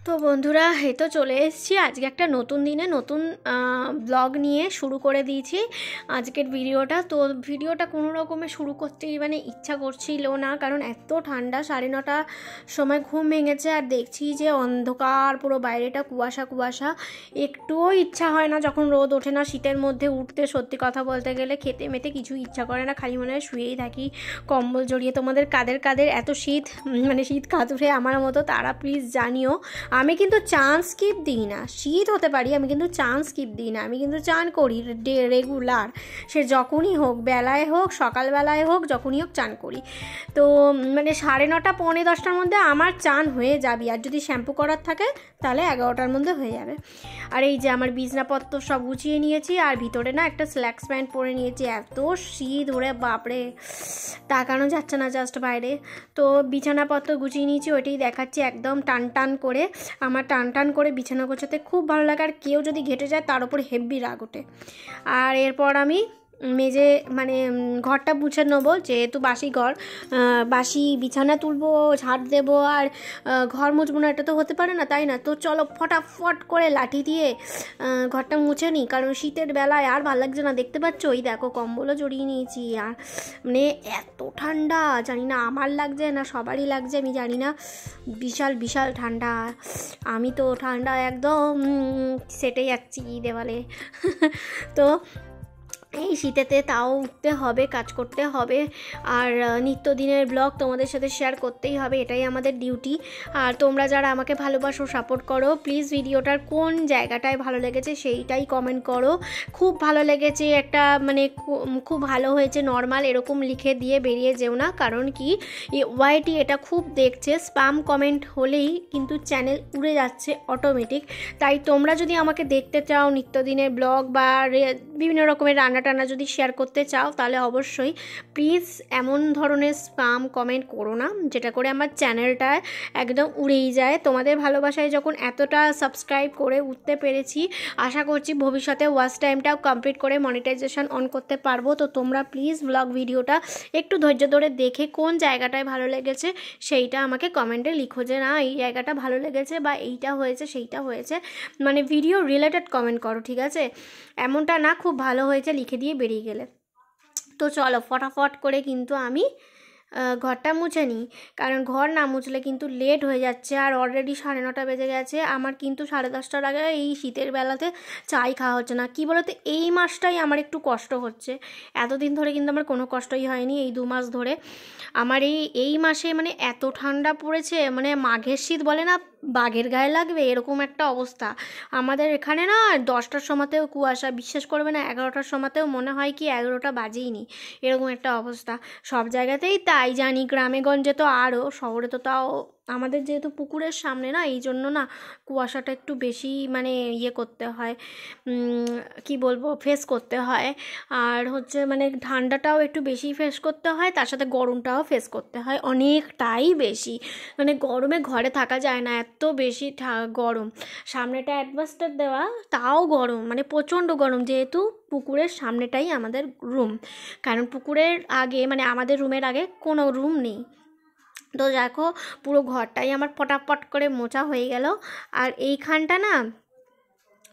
তো বন্ধুরা এই তো চলে এসেছি আজকে একটা নতুন দিনে নতুন ব্লগ নিয়ে শুরু করে দিয়েছি আজকের ভিডিওটা। তো ভিডিওটা কোনো রকমে শুরু করতে মানে ইচ্ছা করছিল না, কারণ এত ঠান্ডা। 9:30টার সময় ঘুম ভেঙেছে আর দেখছি যে অন্ধকার পুরো, বাইরেটা কুয়াশা কুয়াশা। একটুও ইচ্ছা হয় না যখন রোদ ওঠে না শীতের মধ্যে উঠতে। সত্যি কথা বলতে গেলে খেতে মেতে কিছুই ইচ্ছা করে না, খালি মনে হয় শুয়েই থাকি কম্বল জড়িয়ে। তোমাদের কাদের কাদের এত শীত মানে শীত কাতুরে আমার মতো তারা প্লিজ জানিও। আমি কিন্তু চান স্কিপ দিই না, শীত হতে পারি আমি কিন্তু চান স্কিপ দিই না। আমি কিন্তু চান করি রেগুলার, সে যখনই হোক, বেলায় হোক সকালবেলায় হোক, যখনই হোক চান করি। তো মানে 9:30 পৌনে 10টার মধ্যে আমার চান হয়ে যাবে, আর যদি শ্যাম্পু করার থাকে তাহলে 11টার মধ্যে হয়ে যাবে। আর এই যে আমার বিছনাপত্র সব গুছিয়ে নিয়েছি, আর ভিতরে না একটা স্ল্যাক্স প্যান্ট পরে নিয়েছি। এত শীত ওরে বাপরে, তাকানো যাচ্ছে না জাস্ট বাইরে। তো বিছানাপত্র গুছিয়ে নিয়েছি, ওইটাই দেখাচ্ছি একদম টান টান করে। আমার টান টান করে বিছানা গোছাতে খুব ভালো লাগে, আর কেউ যদি ঘেটে যায় তার উপর হেব্বি রাগ ওঠে। আর এরপর আমি মেজে মানে ঘরটা মুছে নেবো, যেহেতু বাসি ঘর, বাসি বিছানা তুলবো, ঝাড় দেবো, আর ঘর মুছবো না, এটা তো হতে পারে না, তাই না? তো চলো ফটাফট করে লাঠি দিয়ে ঘরটা মুছে নিই, কারণ শীতের বেলায় আর ভালো লাগছে না। দেখতে পাচ্ছ ওই দেখো কম্বলও জড়িয়ে নিয়েছি, আর মানে এত ঠান্ডা, জানি না আমার লাগছে না সবারই লাগছে আমি জানি না, বিশাল বিশাল ঠান্ডা। আমি তো ঠান্ডা একদম সেটে যাচ্ছি দেওয়ালে। তো এই শীতেতে তাও উঠতে হবে, কাজ করতে হবে, আর নিত্যদিনের ব্লগ তোমাদের সাথে শেয়ার করতেই হবে, এটাই আমাদের ডিউটি। আর তোমরা যারা আমাকে ভালোবাসো, সাপোর্ট করো, প্লিজ ভিডিওটার কোন জায়গাটায় ভালো লেগেছে সেইটাই কমেন্ট করো। খুব ভালো লেগেছে একটা মানে খুব ভালো হয়েছে নর্মাল এরকম লিখে দিয়ে বেরিয়ে যেও না, কারণ কি ওয়াইটি এটা খুব দেখছে, স্প্যাম কমেন্ট হলেই কিন্তু চ্যানেল উড়ে যাচ্ছে অটোমেটিক। তাই তোমরা যদি আমাকে দেখতে চাও নিত্যদিনের ব্লগ বা বিভিন্ন রকমের রান্না টানা যদি শেয়ার করতে চাও, তাহলে অবশ্যই প্লিজ এমন ধরনের স্প্যাম কমেন্ট করো না, যেটা করে আমার চ্যানেলটা একদম উড়েই যায়। তোমাদের ভালোবাসায় যখন এতটা সাবস্ক্রাইব করে উঠতে পেরেছি, আশা করছি ভবিষ্যতে ওয়াচ টাইমটাও কমপ্লিট করে মনিটাইজেশন অন করতে পারবো। তো তোমরা প্লিজ ব্লগ ভিডিওটা একটু ধৈর্য ধরে দেখে কোন জায়গাটায় ভালো লেগেছে সেইটা আমাকে কমেন্টে লিখো, যে না এই জায়গাটা ভালো লেগেছে বা এইটা হয়েছে সেইটা হয়েছে, মানে ভিডিও রিলেটেড কমেন্ট করো, ঠিক আছে? এমনটা না খুব ভালো হয়েছে লিখে দিয়ে বেরিয়ে গেলে। তো চলো ফটাফট করে কিন্তু আমি ঘরটা মুছে নিই, কারণ ঘর না মুছলে কিন্তু লেট হয়ে যাচ্ছে। আর অলরেডি 9:30 বেজে গেছে, আমার কিন্তু 10:30টার আগে এই শীতের বেলাতে চাই খাওয়া হচ্ছে না। কি বলতো, এই মাসটাই আমার একটু কষ্ট হচ্ছে, এতদিন ধরে কিন্তু আমার কোনো কষ্টই হয়নি। এই 2 মাস ধরে আমার এই মাসে মানে এত ঠান্ডা পড়েছে, মানে মাঘের শীত বলে না বাঘের গায়ে লাগবে, এরকম একটা অবস্থা। আমাদের এখানে না 10টার সময়তেও কুয়াশা, বিশ্বাস করবে না 11টার সময়তেও মনে হয় কি 11টা বাজেইনি, এরকম একটা অবস্থা। সব জায়গাতেই তাই জানি, গ্রামে গঞ্জে তো আরও, শহরে তো তাও। আমাদের যেহেতু পুকুরের সামনে না, এই জন্য না কুয়াশাটা একটু বেশি মানে ইয়ে করতে হয়, কি বলবো, ফেস করতে হয়। আর হচ্ছে মানে ঠান্ডাটাও একটু বেশি ফেস করতে হয়, তার সাথে গরমটাও ফেস করতে হয় অনেকটাই বেশি। মানে গরমে ঘরে থাকা যায় না, এত বেশি গরম। সামনেটা অ্যাডভাস্টার দেওয়া, তাও গরম, মানে প্রচণ্ড গরম, যেহেতু পুকুরের সামনেটাই আমাদের রুম, কারণ পুকুরের আগে মানে আমাদের রুমের আগে কোনো রুম নেই। তো দেখো পুরো ঘরটাই আমার পটাপট করে মোছা হয়ে গেল। আর এইখানটা না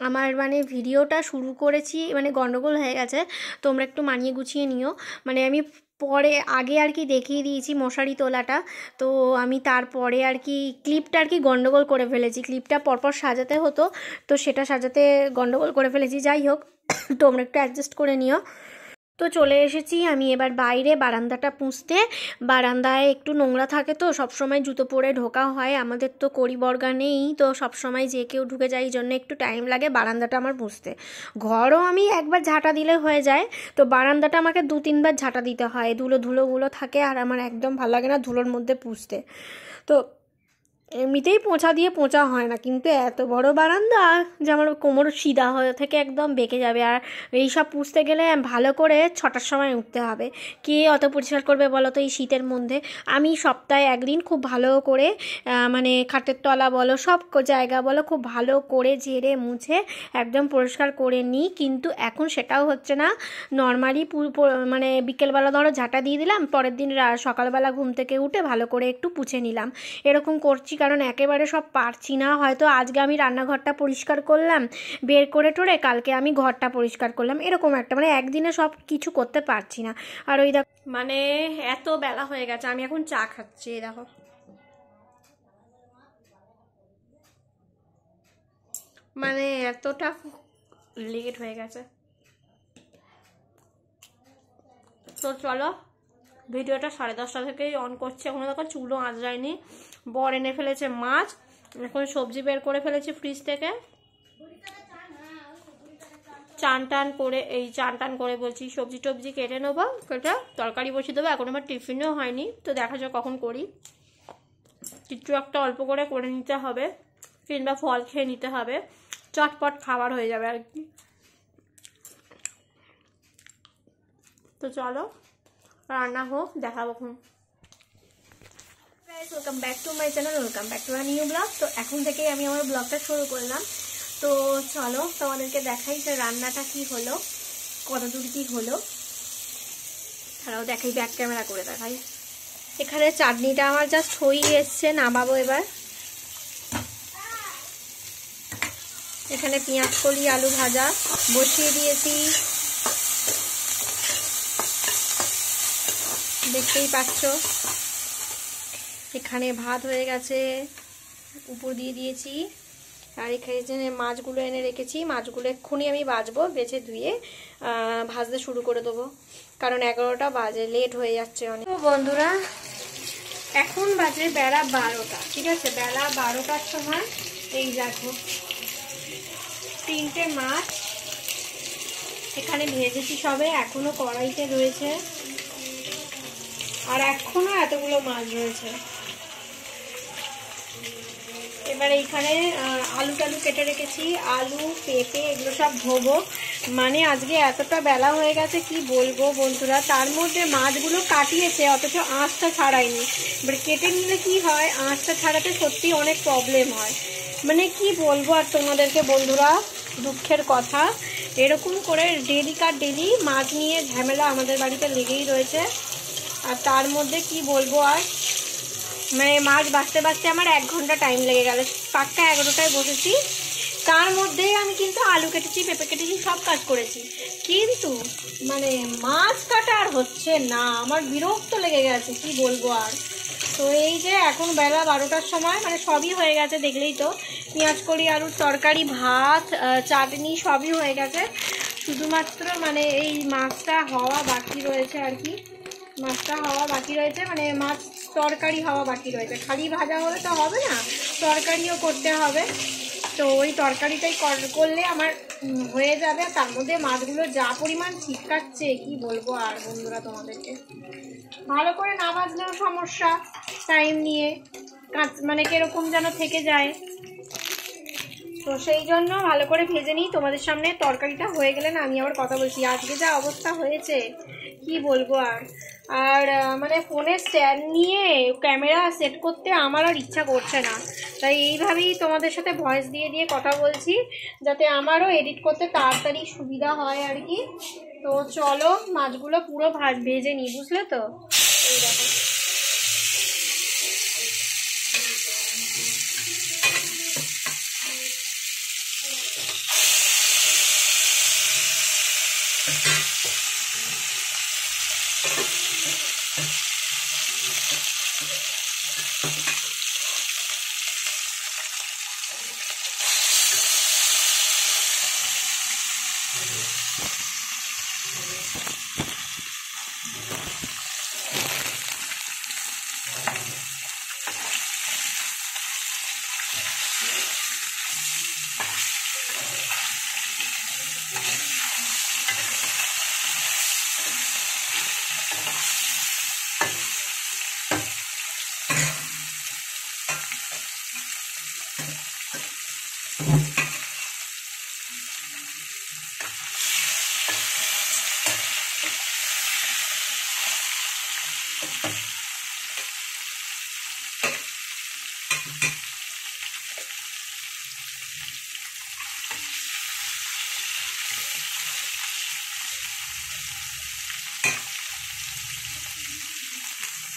আমার মানে ভিডিওটা শুরু করেছি মানে গন্ডগোল হয়ে গেছে, তোমরা একটু মানিয়ে গুছিয়ে নিও। মানে আমি পরে আগে আর কি দেখিয়ে দিয়েছি মশারি তোলাটা, তো আমি তারপরে আর কি ক্লিপটা আর কি গন্ডগোল করে ফেলেছি, ক্লিপটা পরপর সাজাতে হতো, তো সেটা সাজাতে গন্ডগোল করে ফেলেছি। যাই হোক, তোমরা একটু অ্যাডজাস্ট করে নিও। তো চলে এসেছি আমি এবার বাইরে বারান্দাটা পুঁছতে। বারান্দায় একটু নোংরা থাকে, তো সবসময় জুতো পরে ঢোকা হয়, আমাদের তো কড়িবর্গা নেই, তো সবসময় যে কেউ ঢুকে যায়, এই জন্য একটু টাইম লাগে বারান্দাটা আমার পুঁছতে। ঘরও আমি একবার ঝাঁটা দিলে হয়ে যায়, তো বারান্দাটা আমাকে 2-3 বার ঝাঁটা দিতে হয়, ধুলোগুলো থাকে, আর আমার একদম ভালো লাগে না ধুলোর মধ্যে পুঁছতে। তো এমনিতেই পোঁছা দিয়ে পোঁছা হয় না, কিন্তু এত বড় বারান্দা যে আমার কোমর সিধা হয়ে থেকে একদম বেঁকে যাবে। আর এইসব পুষতে গেলে ভালো করে 6টার সময় উঠতে হবে, কে অত পরিষ্কার করবে বলো তো এই শীতের মধ্যে। আমি সপ্তাহে একদিন খুব ভালো করে মানে খাটের তলা বলো সব জায়গা বলো খুব ভালো করে ঝেড়ে মুছে একদম পরিষ্কার করে নিই, কিন্তু এখন সেটাও হচ্ছে না। নর্মালি মানে বিকেলবেলা ধরো ঝাঁটা দিয়ে দিলাম, পরের দিন সকালবেলা ঘুম থেকে উঠে ভালো করে একটু পুছে নিলাম, এরকম করছি। কারণ একেবারে সব পারছি না। হয়তো আজকে আমি রান্নাঘরটা পরিষ্কার করলাম, বের করে টোরে কালকে আমি ঘরটা পরিষ্কার করলাম, এরকম একটা, মানে একদিনে সব কিছু করতে পারছি না। আর ওই দেখো মানে এত বেলা হয়ে গেছে, আমি এখন চা খাচ্ছি। দেখো মানে এতটা লেট হয়ে গেছে। তো চলো, ভিডিওটা 10:30 থেকেই অন করছি। এখনো দেখো চুলও আঁচড়ায়নি। বর এনে ফেলেছে মাছ, এখন সবজি বের করে ফেলেছি ফ্রিজ থেকে। চান টান করে বলছি সবজি টবজি কেটে নেবো, কেটে তরকারি বসিয়ে দেবো। এখন আমার টিফিনও হয়নি, তো দেখা যাক কখন করি। কিছু একটা অল্প করে নিতে হবে, কিংবা ফল খেয়ে নিতে হবে, চটপট খাবার হয়ে যাবে আর কি। তো চলো রান্না হোক, দেখাবো। Welcome back to my channel, welcome back to my new blog. তো এখন থেকেই আমি আমার ব্লগটা শুরু করলাম। তো চলো তোমাদেরকে দেখাই যে রান্নাটা কি হলো, কত দূর কি হলো। তারাও দেখাই, ব্যাক ক্যামেরা করে দেখাই। এখানে চাটনিটা আমার জাস্ট হয়ে এসছে, নামাবো এবার। এখানে পেঁয়াজ কলি আলু ভাজা বসিয়ে দিয়েছি, দেখতেই পাচ্ছ। এখানে ভাত হয়ে গেছে, উপর দিয়ে দিয়েছি। আর এখানে যে মাছগুলো এনে রেখেছি, মাছগুলো এক্ষুনি আমি বাছবো, বেছে ধুয়ে ভাজতে শুরু করে দেবো, কারণ 11টা বাজে, লেট হয়ে যাচ্ছে অনেক। তো বন্ধুরা এখন বাজে বেলা 12টা, ঠিক আছে? বেলা 12টার সময় এই দেখো 3টে মাছ এখানে ভেজেছি সবে, এখনো কড়াইতে রয়েছে, আর এখনো এতগুলো মাছ রয়েছে। এবার এইখানে আলু টালু কেটে রেখেছি, আলু পেঁপে এগুলো সব ধোবো। মানে আজকে এতটা বেলা হয়ে গেছে কি বলবো বন্ধুরা। তার মধ্যে মাছগুলো কাটিয়েছে অথচ আঁচটা ছাড়াইনি। এবার কেটে নিলে কি হয়, আঁচটা ছাড়াতে সত্যি অনেক প্রবলেম হয়। মানে কি বলবো আর তোমাদেরকে বন্ধুরা, দুঃখের কথা। এরকম করে ডেলি মাছ নিয়ে ঝামেলা আমাদের বাড়িতে লেগেই রয়েছে। আর তার মধ্যে কি বলবো আর, মানে মাছ বাছতে আমার 1 ঘন্টা টাইম লেগে গেল। পাক্কা 11টায় বসেছি, তার মধ্যেই আমি কিন্তু আলু কেটেছি, পেঁপে কেটেছি, সব কাজ করেছি, কিন্তু মানে মাছ কাটা আর হচ্ছে না। আমার বিরক্ত লেগে গেছে, কি বলবো আর। তো এই যে এখন বেলা 12টার সময়, মানে সবই হয়ে গেছে, দেখলেই তো। পেঁয়াজ কলি আলুর তরকারি, ভাত, চাটনি সবই হয়ে গেছে। শুধুমাত্র মানে এই মাছটা হওয়া বাকি রয়েছে আর কি। মাছটা হওয়া বাকি রয়েছে, মানে মাছ তরকারি হওয়া বাকি রয়েছে। খালি ভাজা হলে তো হবে না, তরকারিও করতে হবে। তো ওই তরকারিটাই করলে আমার হয়ে যাবে। তার মধ্যে মাছগুলো যা পরিমাণ ছিটকাচ্ছে, কি বলবো আর বন্ধুরা তোমাদেরকে। ভালো করে না ভাজলেও সমস্যা, টাইম নিয়ে মানে কিরকম যেন থেকে যায়। তো সেই জন্য ভালো করে ভেজে নিই, তোমাদের সামনে তরকারিটা হয়ে গেলে না আমি আবার কথা বলছি। আজকে যা অবস্থা হয়েছে কি বলবো আর। আর মানে ফোনে স্ট্যান্ড নিয়ে ক্যামেরা সেট করতে আমার আর ইচ্ছা করছে না, তাই এইভাবেই তোমাদের সাথে ভয়েস দিয়ে কথা বলছি, যাতে আমারও এডিট করতে তাড়াতাড়ি সুবিধা হয় আর কি। তো চলো মাছগুলো পুরো ভেজে নিই, বুঝলে তো? এই দেখো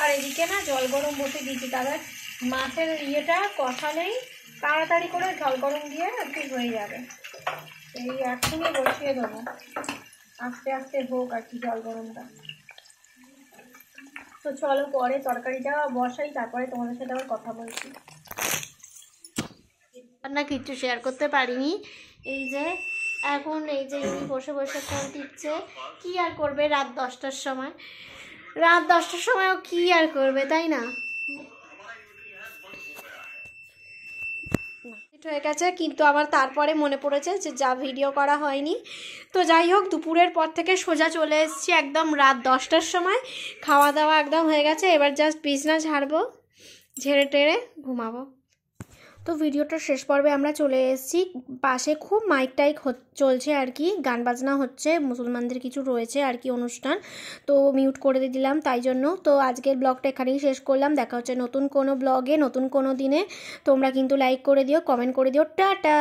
আর এদিকে না জল গরম বসে দিয়েছি, তাহলে মাছের ইয়েটা কষালেই তাড়াতাড়ি করে জল গরম দিয়ে আর কি হয়ে যাবে। এই এখনই বসিয়ে দেবো, আস্তে আস্তে হোক আর কি জল গরমটা। তো চলো পরে তরকারিটা বসাই, তারপরে তোমাদের সাথে আবার কথা বলছি। না কিচ্ছু শেয়ার করতে পারিনি। এই যে এখন এই যে ইনি বসে বসে ফোন টিপছে, কি আর করবে রাত 10টার সময়, রাত 10টার সময়ও কি আর করবে, তাই না? হয়ে গেছে, কিন্তু আবার তারপরে মনে পড়েছে যে যা ভিডিও করা হয়নি। তো যাই হোক, দুপুরের পর থেকে সোজা চলে এসেছি একদম রাত 10টার সময়। খাওয়া দাওয়া একদম হয়ে গেছে, এবার জাস্ট বিছনা ঝাড়বো, ঝেড়ে টেড়ে ঘুমাবো। তো ভিডিওটার শেষ পর্বে আমরা চলে এসেছি। পাশে খুব মাইক টাইক চলছে আর কি, গান বাজনা হচ্ছে, মুসলমানদের কিছু রয়েছে আর কি অনুষ্ঠান, তো মিউট করে দিলাম তাই জন্য। তো আজকের ব্লগটা এখানেই শেষ করলাম, দেখা হচ্ছে নতুন কোনো ব্লগে নতুন কোনো দিনে। তোমরা কিন্তু লাইক করে দিও, কমেন্ট করে দিও, টাটা।